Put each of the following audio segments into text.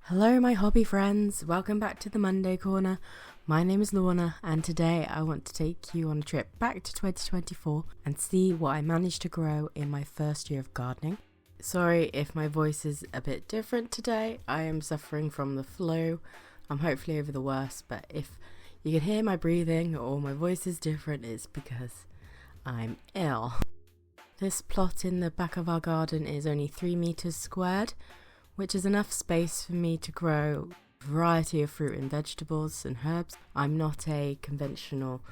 Hello my hobby friends, welcome back to the Monday Corner. My name is Lorna and today I want to take you on a trip back to 2024 and see what I managed to grow in my first year of gardening. Sorry if my voice is a bit different today, I am suffering from the flu. I'm hopefully over the worst, but if you can hear my breathing or my voice is different, it's because I'm ill. This plot in the back of our garden is only 3 meters squared, which is enough space for me to grow a variety of fruit and vegetables and herbs. I'm not a conventional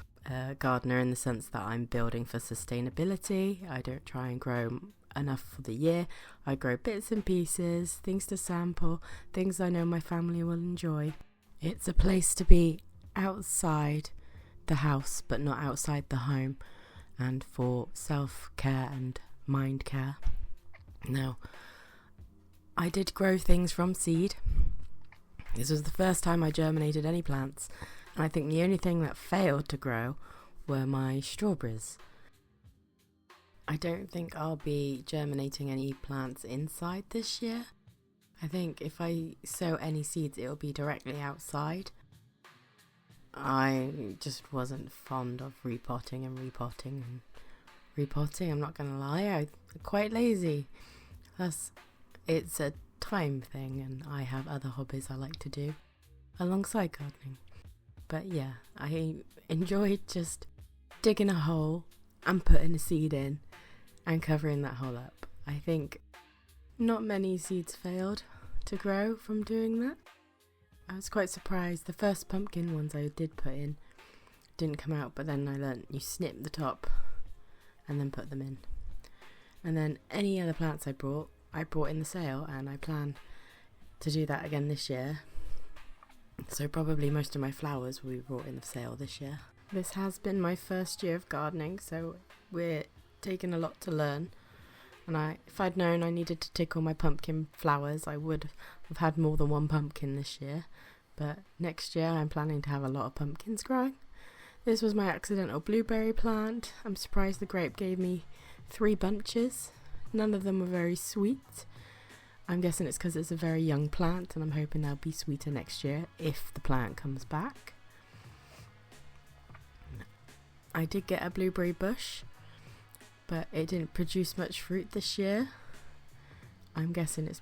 gardener in the sense that I'm building for sustainability. I don't try and grow enough for the year. I grow bits and pieces, things to sample, things I know my family will enjoy. It's a place to be outside the house but not outside the home, and for self-care and mind care. Now, I did grow things from seed. This was the first time I germinated any plants, and I think the only thing that failed to grow were my strawberries. I don't think I'll be germinating any plants inside this year. I think if I sow any seeds, it'll be directly outside. I just wasn't fond of repotting, I'm not gonna lie. I'm quite lazy. Plus, it's a time thing and I have other hobbies I like to do alongside gardening. But yeah, I enjoyed just digging a hole and putting a seed in and covering that hole up. I think not many seeds failed to grow from doing that. I was quite surprised. The first pumpkin ones I did put in didn't come out, but then I learnt you snip the top and then put them in. And then any other plants I brought in the sale, and I plan to do that again this year. So probably most of my flowers will be brought in the sale this year. This has been my first year of gardening, so we're taking a lot to learn. And if I'd known I needed to tickle my pumpkin flowers, I would have had more than one pumpkin this year. But next year I'm planning to have a lot of pumpkins growing. This was my accidental blueberry plant. I'm surprised the grape gave me 3 bunches. None of them were very sweet. I'm guessing it's because it's a very young plant, and I'm hoping they'll be sweeter next year if the plant comes back. I did get a blueberry bush, but it didn't produce much fruit this year. I'm guessing it's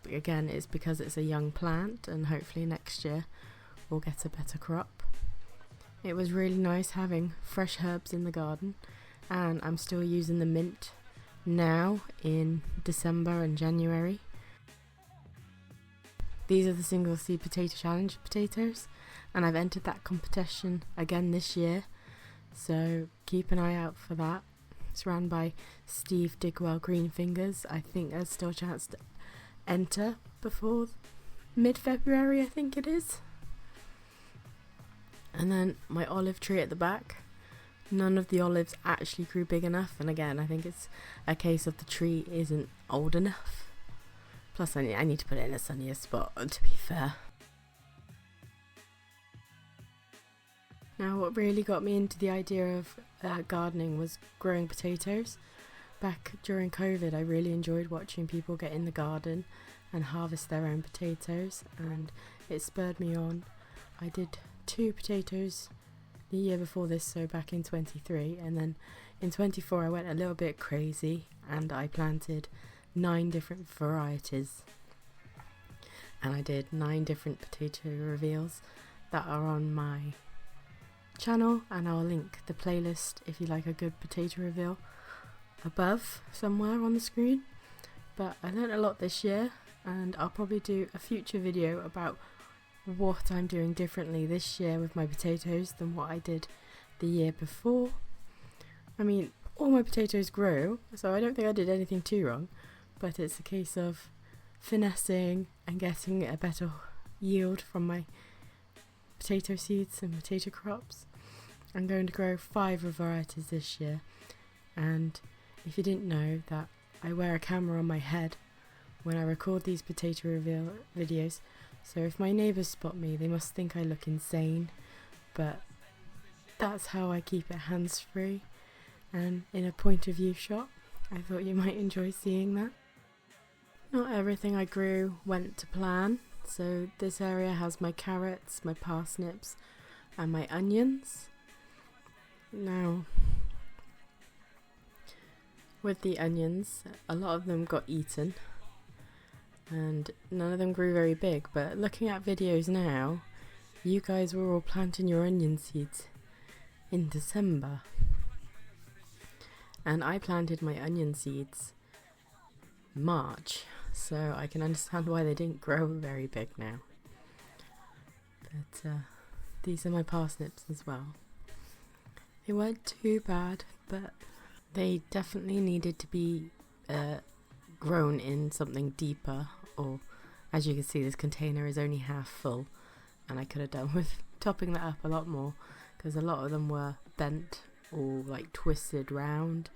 because it's a young plant, and hopefully next year we'll get a better crop. It was really nice having fresh herbs in the garden, and I'm still using the mint now in December and January. These are the single seed potato challenge potatoes, and I've entered that competition again this year, so keep an eye out for that. It's run by Steve Digwell Greenfingers. I think there's still a chance to enter before mid-February, I think it is. And then my olive tree at the back. None of the olives actually grew big enough, and again I think it's a case of the tree isn't old enough. Plus I need to put it in a sunnier spot, to be fair. Now what really got me into the idea of gardening was growing potatoes. Back during COVID I really enjoyed watching people get in the garden and harvest their own potatoes, and it spurred me on. I did 2 potatoes the year before this, so back in 23, and then in 24 I went a little bit crazy and I planted 9 different varieties, and I did 9 different potato reveals that are on my channel, and I'll link the playlist if you like a good potato reveal above somewhere on the screen. But I learned a lot this year, and I'll probably do a future video about what I'm doing differently this year with my potatoes than what I did the year before. I mean, all my potatoes grow, so I don't think I did anything too wrong, but it's a case of finessing and getting a better yield from my potato seeds and potato crops. I'm going to grow 5 varieties this year, and if you didn't know that I wear a camera on my head when I record these potato reveal videos, so if my neighbours spot me, they must think I look insane, but that's how I keep it hands-free and in a point of view shot. I thought you might enjoy seeing that. Not everything I grew went to plan, So this area has my carrots, my parsnips and my onions. Now, with the onions, a lot of them got eaten and none of them grew very big, but looking at videos now, you guys were all planting your onion seeds in December. And I planted my onion seeds March, so I can understand why they didn't grow very big now. But these are my parsnips as well. They weren't too bad, but they definitely needed to be grown in something deeper, or as you can see, this container is only half full, and I could have done with topping that up a lot more, because a lot of them were bent or like twisted round.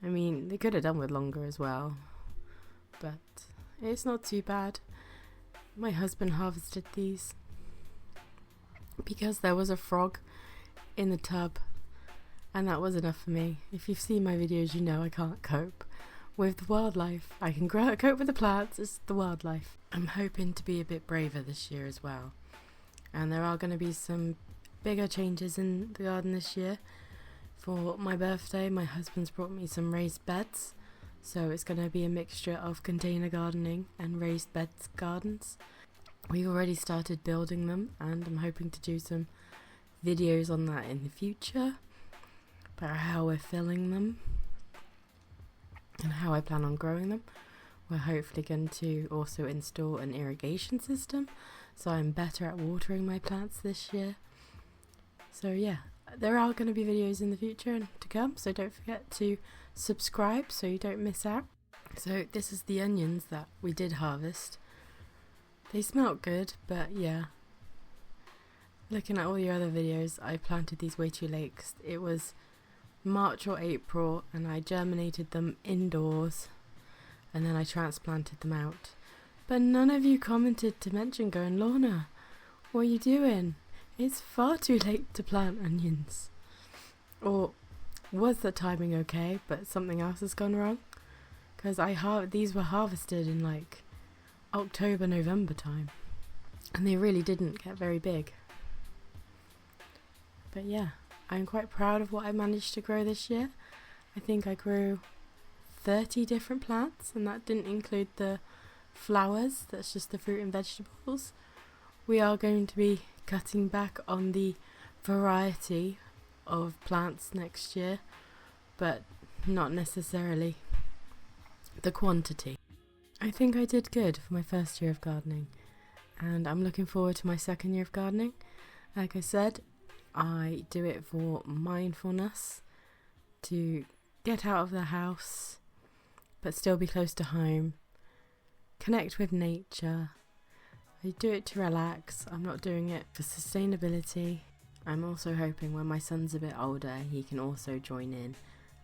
I mean, they could have done with longer as well, but it's not too bad. My husband harvested these because there was a frog in the tub, and that was enough for me. If you've seen my videos, you know I can't cope with the wildlife. I can cope with the plants, it's the wildlife. I'm hoping to be a bit braver this year as well, and there are going to be some bigger changes in the garden this year. For my birthday, my husband's brought me some raised beds, so it's going to be a mixture of container gardening and raised beds gardens. We've already started building them, and I'm hoping to do some videos on that in the future about how we're filling them and how I plan on growing them. We're hopefully going to also install an irrigation system, so I'm better at watering my plants this year. So yeah, there are going to be videos in the future and to come, so don't forget to subscribe so you don't miss out. So this is the onions that we did harvest. They smelt good, but yeah, looking at all your other videos, I planted these way too late. It was March or April and I germinated them indoors and then I transplanted them out. But none of you commented to mention, going, Lorna, what are you doing? It's far too late to plant onions. Or was the timing okay, but something else has gone wrong? Because these were harvested in like October, November time, and they really didn't get very big. But yeah, I'm quite proud of what I managed to grow this year. I think I grew 30 different plants, and that didn't include the flowers, that's just the fruit and vegetables. We are going to be cutting back on the variety of plants next year, but not necessarily the quantity. I think I did good for my first year of gardening, and I'm looking forward to my second year of gardening. Like I said, I do it for mindfulness, to get out of the house but still be close to home, connect with nature. I do it to relax. I'm not doing it for sustainability. I'm also hoping when my son's a bit older he can also join in,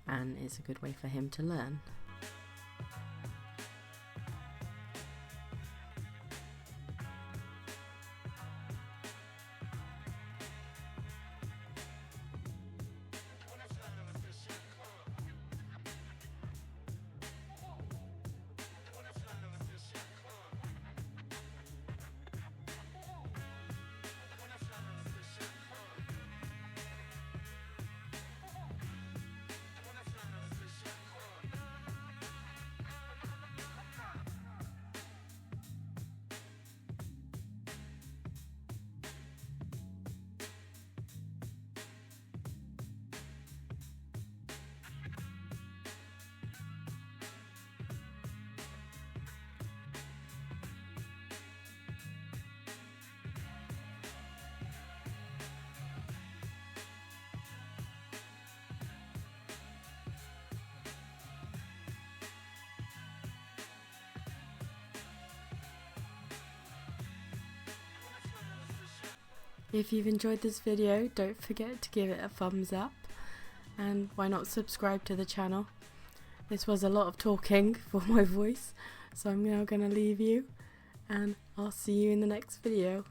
and it's a good way for him to learn. If you've enjoyed this video, don't forget to give it a thumbs up, and why not subscribe to the channel. This was a lot of talking for my voice, so I'm now going to leave you, and I'll see you in the next video.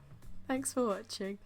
Thanks for watching.